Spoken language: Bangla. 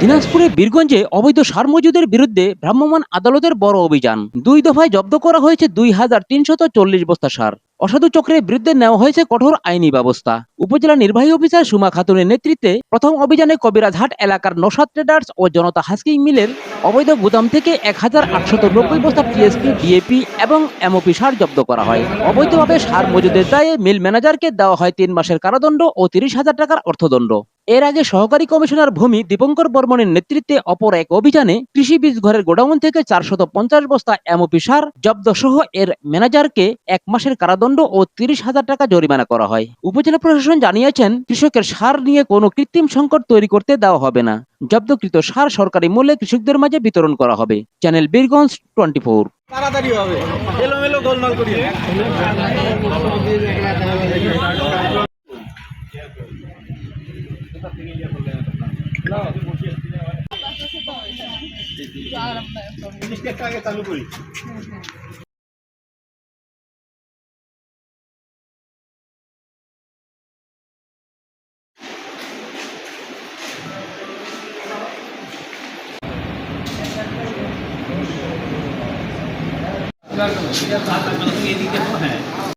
দিনাজপুরের বীরগঞ্জে অবৈধ সার মজুদের বিরুদ্ধে ভ্রাম্যমাণ আদালতের বড় অভিযান। 2 দফায় জব্দ করা হয়েছে 2340 বস্তা সার। অসাধু চক্রের বিরুদ্ধে নেওয়া হয়েছে কঠোর আইনি ব্যবস্থা। উপজেলা নির্বাহী অফিসার সুমা খাতুনের নেতৃত্বে প্রথম অভিযানে কবিরাজহাট এলাকার নওশাদ ট্রেডার্স ও জনতা হাস্কিং মিলের অবৈধ গুদাম থেকে 1890 বস্তা টিএসপি, ডিএপি এবং এমওপি সার জব্দ করা হয়। অবৈধভাবে সার মজুদের দায়ে মিল ম্যানেজারকে দেওয়া হয় 3 মাসের কারাদণ্ড ও 30,000 টাকার অর্থদণ্ড। এর আগে সহকারী কমিশনার ভূমি দীপঙ্কর বর্মনের নেতৃত্বে অপর এক অভিযানে কৃষি বীজ ঘরের গোডাউন থেকে 450 বস্তা এমওপি সার জব্দ সহ এর ম্যানেজারকে 1 মাসের কারাদণ্ড ও 30,000 টাকা জরিমানা করা হয়। উপজেলা প্রশাসন জানিয়েছেন, কৃষকের সার নিয়ে কোনো কৃত্রিম সংকট তৈরি করতে দেওয়া হবে না। জব্দকৃত সার সরকারি মূল্যে কৃষকদের মাঝে বিতরণ করা হবে। চ্যানেল বীরগঞ্জ 24। তাড়াতাড়ি হবে, এলোমেলো গোলমাল করিয়ে চালু করি।